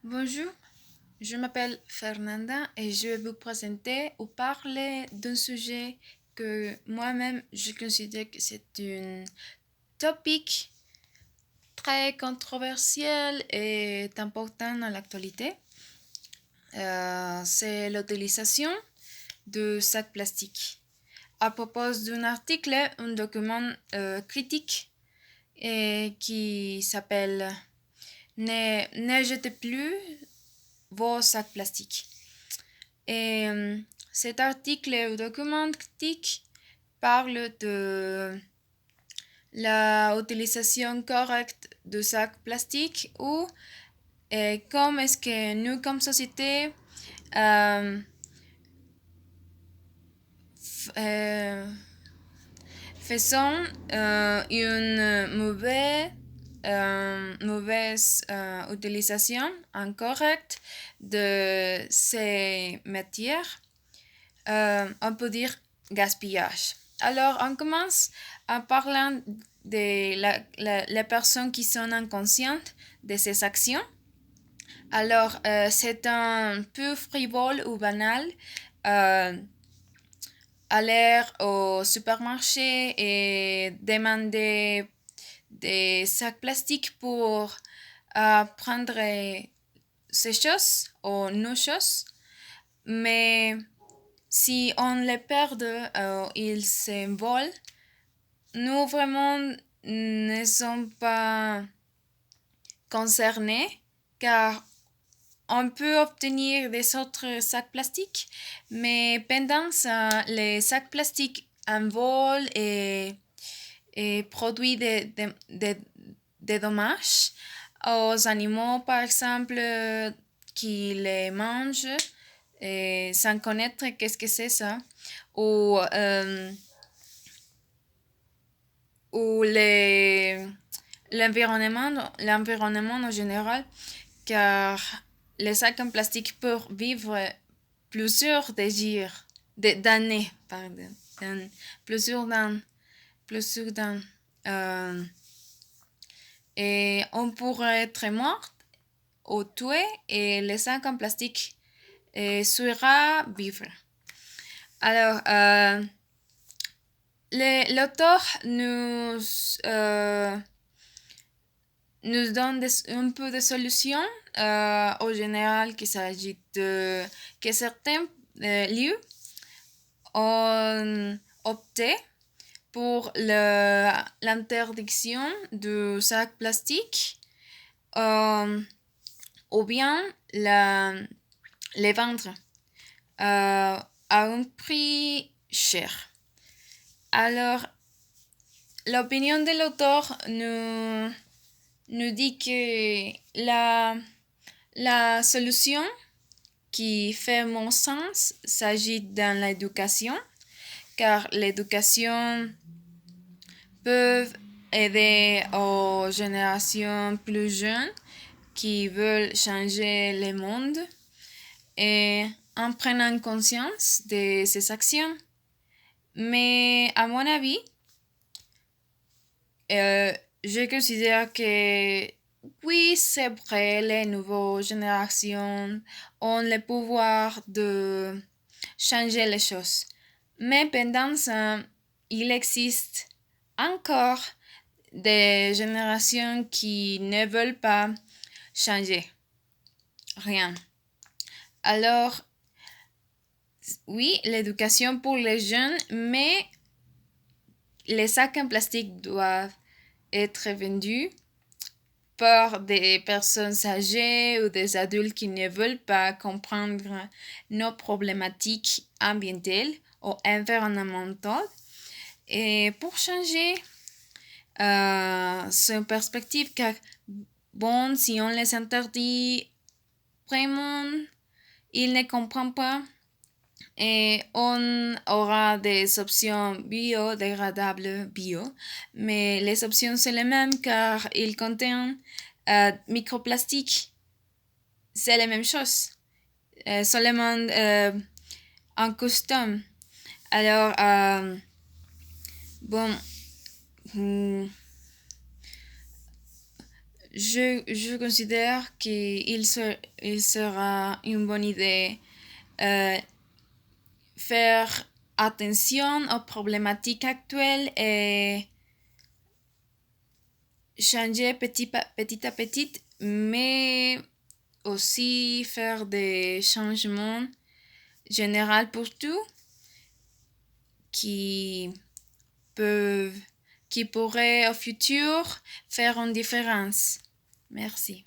Bonjour, je m'appelle Fernanda et je vais vous présenter ou parler d'un sujet que moi-même je considère que c'est un topic très controversiel et important dans l'actualité. C'est l'utilisation de sacs plastiques. À propos d'un article, un document critique qui s'appelle Ne jetez plus vos sacs plastiques. Et cet article ou document critique parle de la utilisation correcte de sacs plastiques ou comment est-ce que nous, comme société, euh, euh, faisons une mauvaise utilisation incorrecte de ces matières. On peut dire gaspillage. Alors, on commence en parlant de les personnes qui sont inconscientes de ces actions. Alors, c'est un peu frivole ou banal euh, aller au supermarché et demander des sacs plastiques pour prendre ces choses ou nos choses. Mais si on les perd, ils s'envolent. Nous vraiment ne sommes pas concernés car on peut obtenir des autres sacs plastiques, mais pendant ça, les sacs plastiques envolent et produisent des dommages aux animaux, par exemple, qui les mangent sans connaître qu'est-ce que c'est ça, ou, euh, ou l'environnement en général, car les sacs en plastique peuvent vivre d'années, pardon, plusieurs d'années, plusieurs d'années. Euh, et on pourrait être mort ou tué et les sacs en plastique sera vivre. Alors, l'auteur nous donne un peu de solutions. Au général, qu'il s'agit de que certains lieux ont opté pour l'interdiction du sac plastique ou bien les vendre à un prix cher. Alors, l'opinion de l'auteur nous dit que la solution qui fait mon sens s'agit dans l'éducation, car l'éducation peut aider aux générations plus jeunes qui veulent changer le monde et en prenant conscience de ces actions. Mais à mon avis, je considère que oui, c'est vrai, les nouvelles générations ont le pouvoir de changer les choses. Mais pendant ça, il existe encore des générations qui ne veulent pas changer rien. Alors, oui, l'éducation pour les jeunes, mais les sacs en plastique doivent être vendus par des personnes âgées ou des adultes qui ne veulent pas comprendre nos problématiques ambientales ou environnementales. Et pour changer cette perspective, car bon, si on les interdit, vraiment, ils ne comprennent pas. Et on aura des options biodégradables mais les options c'est les mêmes car ils contiennent microplastiques. C'est la même chose, seulement en custom. Alors, bon, hmm, Je considère il sera une bonne idée euh, faire attention aux problématiques actuelles et changer petit à petit, mais aussi faire des changements généraux pour tout qui peuvent, qui pourraient au futur faire une différence. Merci.